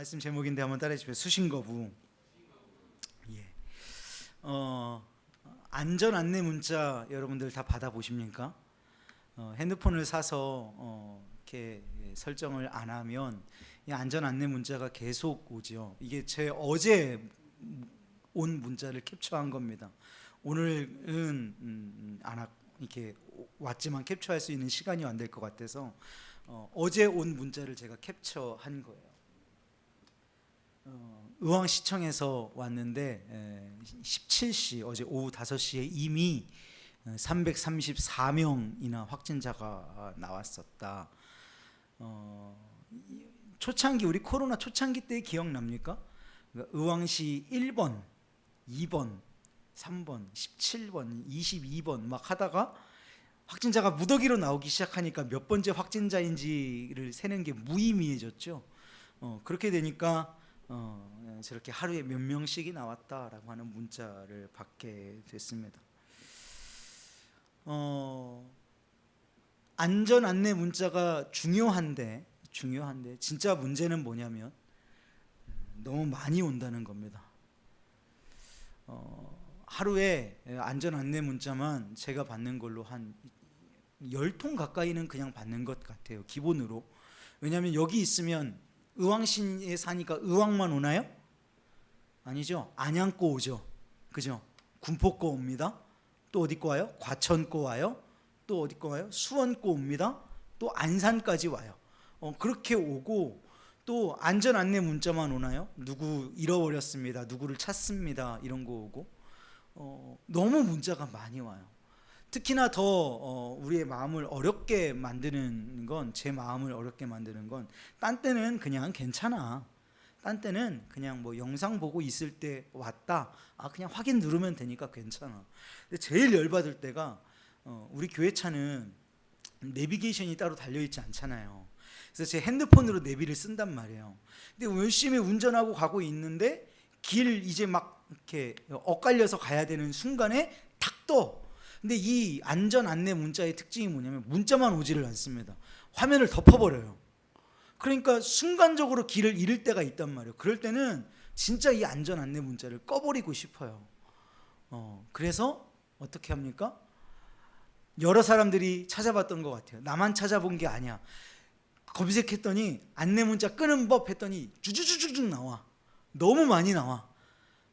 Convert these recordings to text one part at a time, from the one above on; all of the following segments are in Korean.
말씀 제목인데 한번 따라해 주세요. 수신거부. 예. 안전 안내 문자 여러분들 다 받아 보십니까? 핸드폰을 사서 이렇게 설정을 안 하면 이 안전 안내 문자가 계속 오죠. 이게 제 어제 온 문자를 캡처한 겁니다. 오늘은 이렇게 왔지만 캡처할 수 있는 시간이 안 될 것 같아서 어제 온 문자를 제가 캡처한 거예요. 의왕시청에서 왔는데 17시 어제 오후 5시에 이미 334명이나 확진자가 나왔었다. 초창기 우리 코로나 초창기 때 기억납니까? 그러니까 의왕시 1번, 2번, 3번, 17번, 22번 막 하다가 확진자가 무더기로 나오기 시작하니까 몇 번째 확진자인지를 세는 게 무의미해졌죠. 그렇게 되니까 저렇게 하루에 몇 명씩이 나왔다라고 하는 문자를 받게 됐습니다. 안전 안내 문자가 중요한데 진짜 문제는 뭐냐면 너무 많이 온다는 겁니다. 하루에 안전 안내 문자만 제가 받는 걸로 한 10통 가까이는 그냥 받는 것 같아요, 기본으로. 왜냐하면 여기 있으면 의왕시에 사니까 의왕만 오나요? 아니죠. 안양고 오죠. 그죠? 군포고 옵니다. 또 어디 거 와요? 과천고 와요. 또 어디 거 와요? 수원고 옵니다. 또 안산까지 와요. 그렇게 오고 또 안전 안내 문자만 오나요? 누구 잃어버렸습니다. 누구를 찾습니다. 이런 거 오고 너무 문자가 많이 와요. 특히나 더 우리의 마음을 어렵게 만드는 건, 제 마음을 어렵게 만드는 건, 딴 때는 그냥 괜찮아. 딴 때는 그냥 뭐 영상 보고 있을 때 왔다, 그냥 확인 누르면 되니까 괜찮아. 근데 제일 열받을 때가 우리 교회 차는 내비게이션이 따로 달려있지 않잖아요. 그래서 제 핸드폰으로 내비를 쓴단 말이에요. 근데 열심히 운전하고 가고 있는데 길 이제 막 이렇게 엇갈려서 가야 되는 순간에 탁 떠. 근데 이 안전 안내 문자의 특징이 뭐냐면 문자만 오지를 않습니다. 화면을 덮어버려요. 그러니까 순간적으로 길을 잃을 때가 있단 말이에요. 그럴 때는 진짜 이 안전 안내 문자를 꺼버리고 싶어요. 그래서 어떻게 합니까? 여러 사람들이 찾아봤던 것 같아요. 나만 찾아본 게 아니야. 검색했더니 안내 문자 끄는 법 했더니 주주주주쭉 나와. 너무 많이 나와.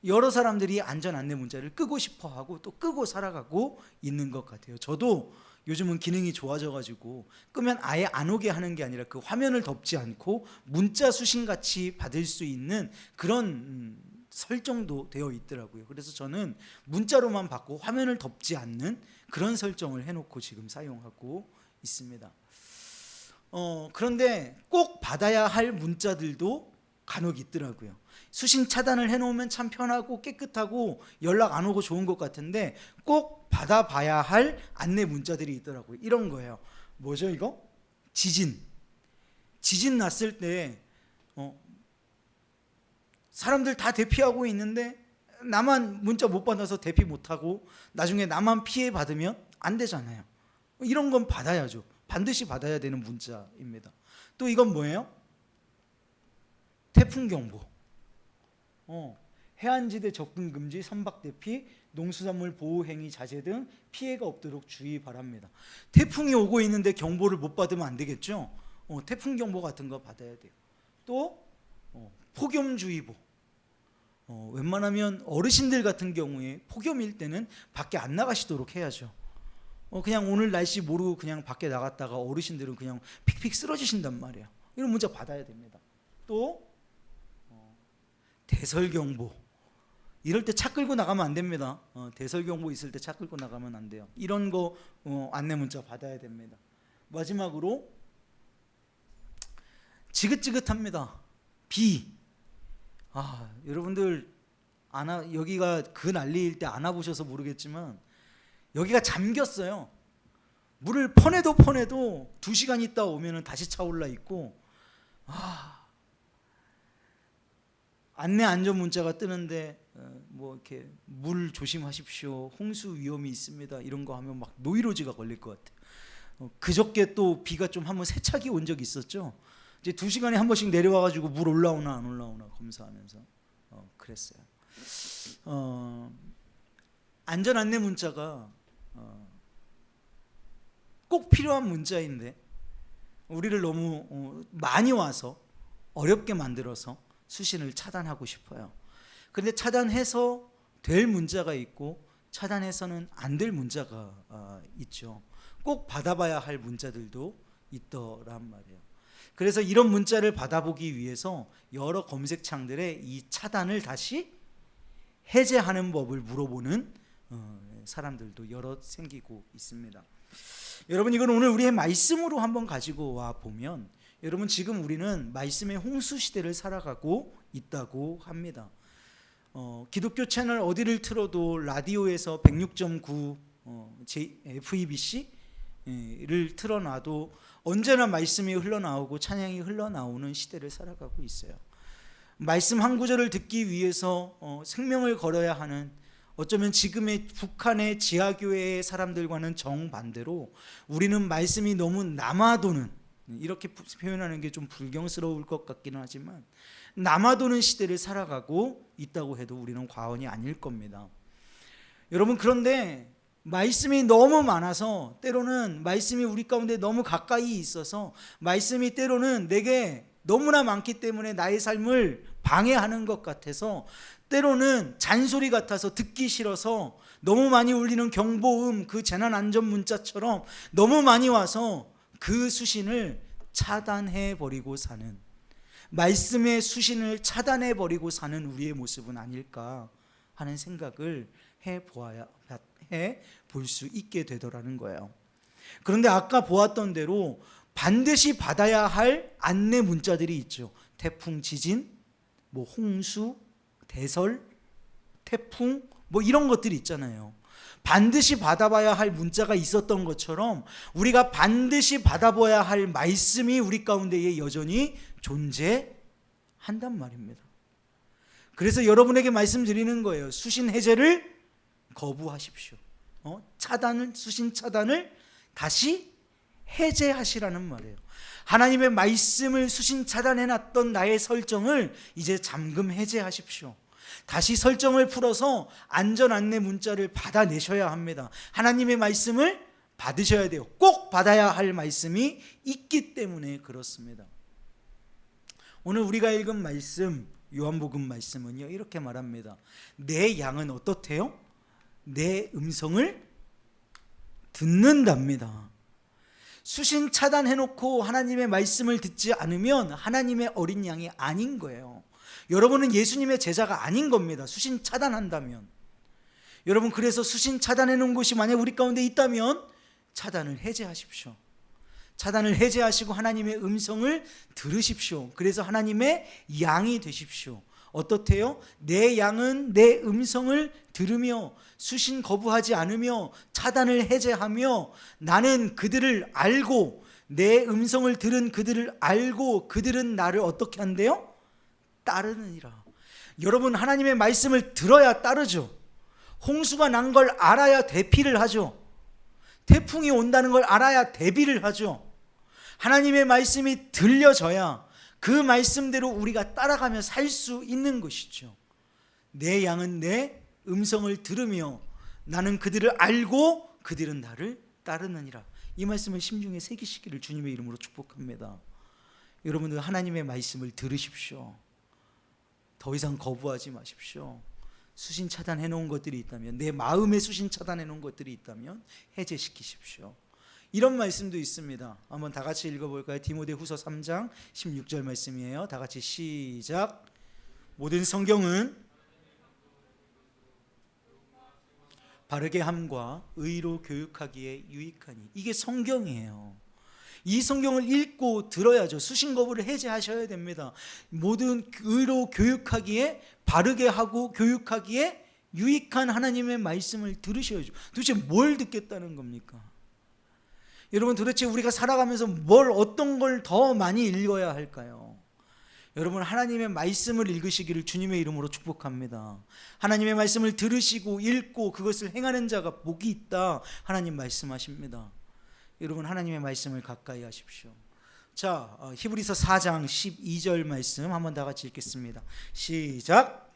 여러 사람들이 안전 안내 문자를 끄고 싶어 하고 또 끄고 살아가고 있는 것 같아요. 저도 요즘은 기능이 좋아져가지고 끄면 아예 안 오게 하는 게 아니라 그 화면을 덮지 않고 문자 수신같이 받을 수 있는 그런 설정도 되어 있더라고요. 그래서 저는 문자로만 받고 화면을 덮지 않는 그런 설정을 해놓고 지금 사용하고 있습니다. 그런데 꼭 받아야 할 문자들도 간혹 있더라고요. 수신 차단을 해놓으면 참 편하고 깨끗하고 연락 안 오고 좋은 것 같은데 꼭 받아봐야 할 안내 문자들이 있더라고요. 이런 거예요. 뭐죠 이거? 지진 났을 때 사람들 다 대피하고 있는데 나만 문자 못 받아서 대피 못하고 나중에 나만 피해 받으면 안 되잖아요. 이런 건 받아야죠. 반드시 받아야 되는 문자입니다. 또 이건 뭐예요? 태풍 경보. 해안지대 접근 금지, 선박 대피, 농수산물 보호 행위 자제 등 피해가 없도록 주의 바랍니다. 태풍이 오고 있는데 경보를 못 받으면 안 되겠죠. 태풍 경보 같은 거 받아야 돼요. 또 폭염주의보. 웬만하면 어르신들 같은 경우에 폭염일 때는 밖에 안 나가시도록 해야죠. 그냥 오늘 날씨 모르고 그냥 밖에 나갔다가 어르신들은 그냥 픽픽 쓰러지신단 말이에요. 이런 문자 받아야 됩니다. 또 대설경보. 이럴 때 차 끌고 나가면 안 됩니다. 대설경보 있을 때 차 끌고 나가면 안 돼요. 이런 거 안내 문자 받아야 됩니다. 마지막으로 지긋지긋합니다. 비. 여러분들 여기가 그 난리일 때 안 와보셔서 모르겠지만 여기가 잠겼어요. 물을 퍼내도 2시간 있다 오면은 다시 차올라 있고, 안내 안전 문자가 뜨는데 뭐 이렇게 물 조심하십시오, 홍수 위험이 있습니다, 이런 거 하면 막 노이로지가 걸릴 것 같아요. 그저께 또 비가 좀 한번 세차게 온 적이 있었죠. 이제 2시간에 한 번씩 내려와가지고 물 올라오나 안 올라오나. 검사하면서 그랬어요. 안전 안내 문자가 꼭 필요한 문자인데 우리를 너무 많이 와서 어렵게 만들어서 수신을 차단하고 싶어요. 그런데 차단해서 될 문자가 있고 차단해서는 안 될 문자가 있죠. 꼭 받아봐야 할 문자들도 있더란 말이에요. 그래서 이런 문자를 받아보기 위해서 여러 검색창들에 이 차단을 다시 해제하는 법을 물어보는 사람들도 여러 생기고 있습니다. 여러분, 이건 오늘 우리의 말씀으로 한번 가지고 와 보면, 여러분, 지금 우리는 말씀의 홍수 시대를 살아가고 있다고 합니다. 기독교 채널 어디를 틀어도 라디오에서 106.9 FEBC를 틀어놔도 언제나 말씀이 흘러나오고 찬양이 흘러나오는 시대를 살아가고 있어요. 말씀 한 구절을 듣기 위해서 생명을 걸어야 하는, 어쩌면 지금의 북한의 지하교회의 사람들과는 정반대로 우리는 말씀이 너무 남아도는, 이렇게 표현하는 게 좀 불경스러울 것 같기는 하지만 남아도는 시대를 살아가고 있다고 해도 우리는 과언이 아닐 겁니다. 여러분, 그런데 말씀이 너무 많아서 때로는 말씀이 우리 가운데 너무 가까이 있어서 말씀이 때로는 내게 너무나 많기 때문에 나의 삶을 방해하는 것 같아서, 때로는 잔소리 같아서 듣기 싫어서 너무 많이 울리는 경보음, 그 재난안전 문자처럼 너무 많이 와서 그 수신을 차단해 버리고 사는, 말씀의 수신을 차단해 버리고 사는 우리의 모습은 아닐까 하는 생각을 해 볼 수 있게 되더라는 거예요. 그런데 아까 보았던 대로 반드시 받아야 할 안내 문자들이 있죠. 태풍, 지진, 홍수, 대설, 태풍, 이런 것들이 있잖아요. 반드시 받아봐야 할 문자가 있었던 것처럼 우리가 반드시 받아봐야 할 말씀이 우리 가운데에 여전히 존재한단 말입니다. 그래서 여러분에게 말씀드리는 거예요. 수신 해제를 거부하십시오. 수신 차단을 다시 해제하시라는 말이에요. 하나님의 말씀을 수신 차단해놨던 나의 설정을 이제 잠금 해제하십시오. 다시 설정을 풀어서 안전 안내 문자를 받아내셔야 합니다. 하나님의 말씀을 받으셔야 돼요. 꼭 받아야 할 말씀이 있기 때문에 그렇습니다. 오늘 우리가 읽은 말씀, 요한복음 말씀은요, 이렇게 말합니다. 내 양은 어떻대요? 내 음성을 듣는답니다. 수신 차단해놓고 하나님의 말씀을 듣지 않으면 하나님의 어린 양이 아닌 거예요. 여러분은 예수님의 제자가 아닌 겁니다. 수신 차단한다면. 여러분, 그래서 수신 차단해놓은 곳이 만약 우리 가운데 있다면 차단을 해제하십시오. 차단을 해제하시고 하나님의 음성을 들으십시오. 그래서 하나님의 양이 되십시오. 어떻대요? 내 양은 내 음성을 들으며 수신 거부하지 않으며 차단을 해제하며 나는 그들을 알고, 내 음성을 들은 그들을 알고 그들은 나를 어떻게 한대요? 따르느니라. 여러분, 하나님의 말씀을 들어야 따르죠. 홍수가 난 걸 알아야 대피를 하죠. 태풍이 온다는 걸 알아야 대비를 하죠. 하나님의 말씀이 들려져야 그 말씀대로 우리가 따라가며 살 수 있는 것이죠. 내 양은 내 음성을 들으며 나는 그들을 알고 그들은 나를 따르느니라. 이 말씀을 심중에 새기시기를 주님의 이름으로 축복합니다. 여러분들, 하나님의 말씀을 들으십시오. 더 이상 거부하지 마십시오. 수신 차단해 놓은 것들이 있다면, 내 마음에 수신 차단해 놓은 것들이 있다면 해제시키십시오. 이런 말씀도 있습니다. 한번 다 같이 읽어볼까요? 디모데후서 3장 16절 말씀이에요. 다 같이 시작. 모든 성경은 바르게 함과 의로 교육하기에 유익하니. 이게 성경이에요. 이 성경을 읽고 들어야죠. 수신 거부를 해제하셔야 됩니다. 모든 의로 교육하기에, 바르게 하고 교육하기에 유익한 하나님의 말씀을 들으셔야죠. 도대체 뭘 듣겠다는 겁니까? 여러분, 도대체 우리가 살아가면서 어떤 걸 더 많이 읽어야 할까요? 여러분, 하나님의 말씀을 읽으시기를 주님의 이름으로 축복합니다. 하나님의 말씀을 들으시고 읽고 그것을 행하는 자가 복이 있다, 하나님 말씀하십니다. 여러분, 하나님의 말씀을 가까이 하십시오. 자, 히브리서 4장 12절 말씀 한번 다 같이 읽겠습니다. 시작.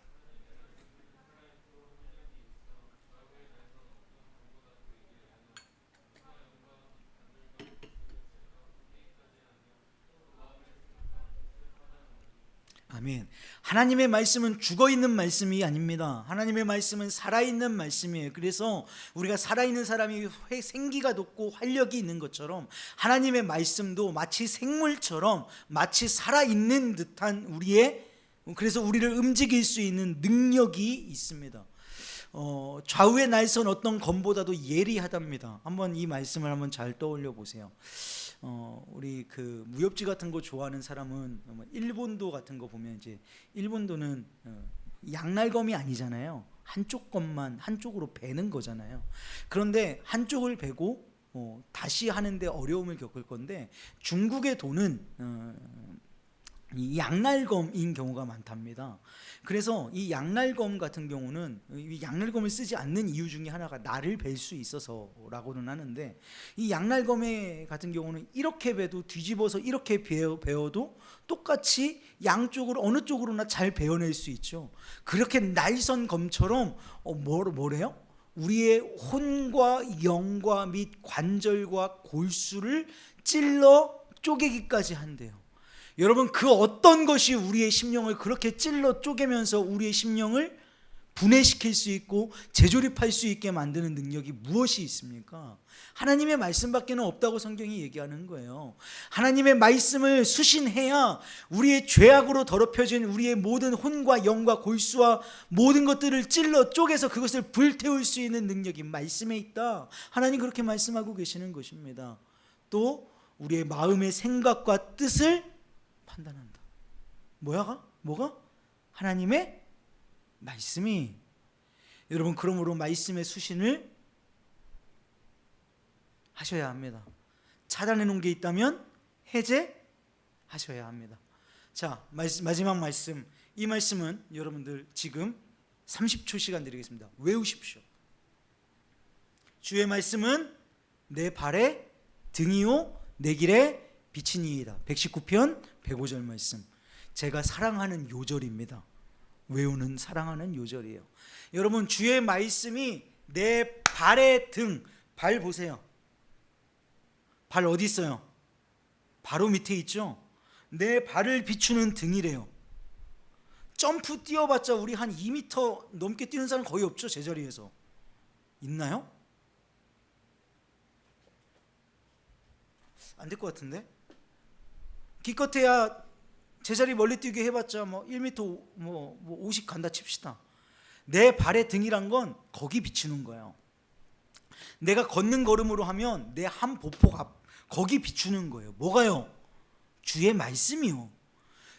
아멘. 하나님의 말씀은 죽어있는 말씀이 아닙니다. 하나님의 말씀은 살아있는 말씀이에요. 그래서 우리가 살아있는 사람이 생기가 돋고 활력이 있는 것처럼 하나님의 말씀도 마치 생물처럼 마치 살아있는 듯한 그래서 우리를 움직일 수 있는 능력이 있습니다. 좌우의 날선 어떤 검보다도 예리하답니다. 한번 이 말씀을 한번 잘 떠올려 보세요. 우리 그 무협지 같은 거 좋아하는 사람은 일본도 같은 거 보면 이제 일본도는 양날검이 아니잖아요. 한쪽 것만 한쪽으로 베는 거잖아요. 그런데 한쪽을 베고 다시 하는데 어려움을 겪을 건데 중국의 도는 이 양날검인 경우가 많답니다. 그래서 이 양날검 같은 경우는 이 양날검을 쓰지 않는 이유 중에 하나가 나를 벨 수 있어서라고는 하는데, 이 양날검 같은 경우는 이렇게 베도 뒤집어서 이렇게 베어도 똑같이 양쪽으로 어느 쪽으로나 잘 베어낼 수 있죠. 그렇게 날선 검처럼 뭐래요? 우리의 혼과 영과 및 관절과 골수를 찔러 쪼개기까지 한대요. 여러분, 그 어떤 것이 우리의 심령을 그렇게 찔러 쪼개면서 우리의 심령을 분해시킬 수 있고 재조립할 수 있게 만드는 능력이 무엇이 있습니까? 하나님의 말씀밖에는 없다고 성경이 얘기하는 거예요. 하나님의 말씀을 수신해야 우리의 죄악으로 더럽혀진 우리의 모든 혼과 영과 골수와 모든 것들을 찔러 쪼개서 그것을 불태울 수 있는 능력이 말씀에 있다. 하나님 그렇게 말씀하고 계시는 것입니다. 또 우리의 마음의 생각과 뜻을 판단한다. 뭐가? 하나님의 말씀이. 여러분, 그러므로 말씀의 수신을 하셔야 합니다. 차단해 놓은 게 있다면 해제하셔야 합니다. 자, 마지막 말씀. 이 말씀은 여러분들 지금 30초 시간 드리겠습니다. 외우십시오. 주의 말씀은 내 발의 등이요 내 길의 빛이니이다. 119편 105절 말씀. 제가 사랑하는 요절입니다. 외우는 사랑하는 요절이에요. 여러분, 주의 말씀이 내 발의 등. 발 보세요. 발 어디 있어요? 바로 밑에 있죠. 내 발을 비추는 등이래요. 점프 뛰어봤자 우리 한 2m 넘게 뛰는 사람 거의 없죠. 제자리에서. 있나요? 안 될 것 같은데? 기껏해야 제자리 멀리 뛰게 해봤자 1m 50 간다 칩시다. 내 발의 등이란 건 거기 비추는 거예요. 내가 걷는 걸음으로 하면 내 한 보폭 앞 거기 비추는 거예요. 뭐가요? 주의 말씀이요.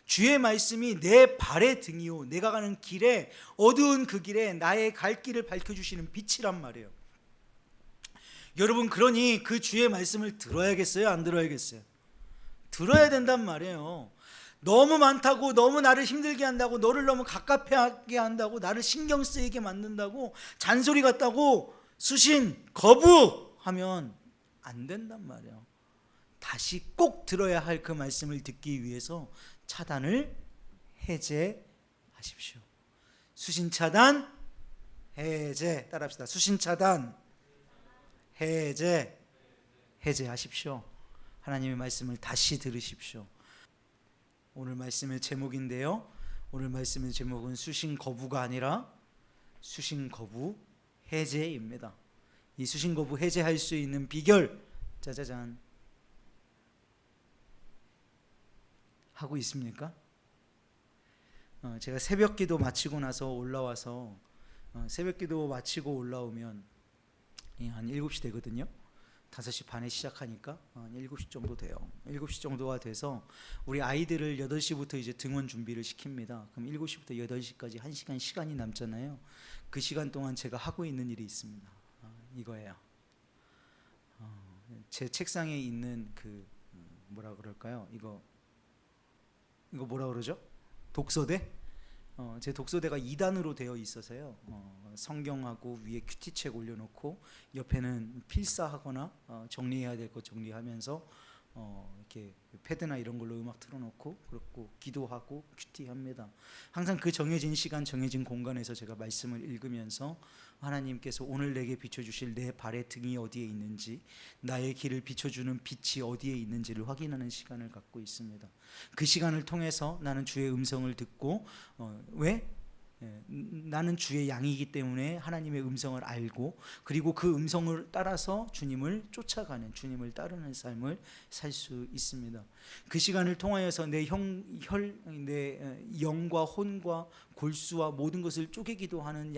주의 말씀이 내 발의 등이요 내가 가는 길에 어두운 그 길에 나의 갈 길을 밝혀주시는 빛이란 말이에요. 여러분, 그러니 그 주의 말씀을 들어야겠어요? 안 들어야겠어요? 들어야 된단 말이에요. 너무 많다고, 너무 나를 힘들게 한다고, 너를 너무 갑갑하게 한다고, 나를 신경 쓰이게 만든다고, 잔소리 같다고 수신, 거부하면 안 된단 말이에요. 다시 꼭 들어야 할 그 말씀을 듣기 위해서 차단을 해제하십시오. 수신 차단, 해제. 따라합시다. 수신 차단, 해제하십시오. 하나님의 말씀을 다시 들으십시오. 오늘 말씀의 제목인데요, 오늘 말씀의 제목은 수신 거부가 아니라 수신 거부 해제입니다. 이 수신 거부 해제할 수 있는 비결, 짜자잔, 하고 있습니까? 제가 새벽 기도 마치고 나서 올라와서 새벽 기도 마치고 올라오면 한 7시 되거든요. 5시 반에 시작하니까 7시 정도 돼요. 7시 정도가 돼서 우리 아이들을 8시부터 이제 등원 준비를 시킵니다. 그럼 7시부터 8시까지 1시간 시간이 남잖아요. 그 시간 동안 제가 하고 있는 일이 있습니다. 이거예요. 제 책상에 있는 그 뭐라 그럴까요? 이거 뭐라 그러죠? 독서대? 제 독서대가 2단으로 되어 있어서요. 성경하고 위에 큐티책 올려놓고 옆에는 필사하거나 정리해야 될 것 정리하면서 이렇게 패드나 이런 걸로 음악 틀어놓고 그렇고 기도하고 큐티합니다. 항상 그 정해진 시간 정해진 공간에서 제가 말씀을 읽으면서 하나님께서 오늘 내게 비춰주실 내 발의 등이 어디에 있는지, 나의 길을 비춰주는 빛이 어디에 있는지를 확인하는 시간을 갖고 있습니다. 그 시간을 통해서 나는 주의 음성을 듣고 왜? 나는 주의 양이기 때문에 하나님의 음성을 알고, 그리고 그 음성을 따라서 주님을 쫓아가는, 주님을 따르는 삶을 살 수 있습니다. 그 시간을 통하여서 내 영과 혼과 골수와 모든 것을 쪼개기도 하는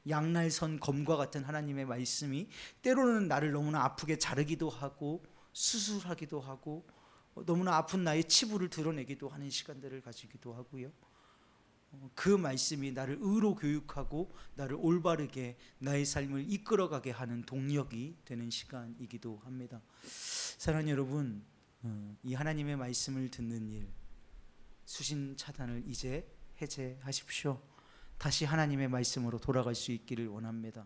양날선 검과 같은 하나님의 말씀이 때로는 나를 너무나 아프게 자르기도 하고 수술하기도 하고 너무나 아픈 나의 치부를 드러내기도 하는 시간들을 가지기도 하고요. 그 말씀이 나를 의로 교육하고 나를 올바르게 나의 삶을 이끌어가게 하는 동력이 되는 시간이기도 합니다. 사랑하는 여러분, 이 하나님의 말씀을 듣는 일, 수신 차단을 이제 해제하십시오. 다시 하나님의 말씀으로 돌아갈 수 있기를 원합니다.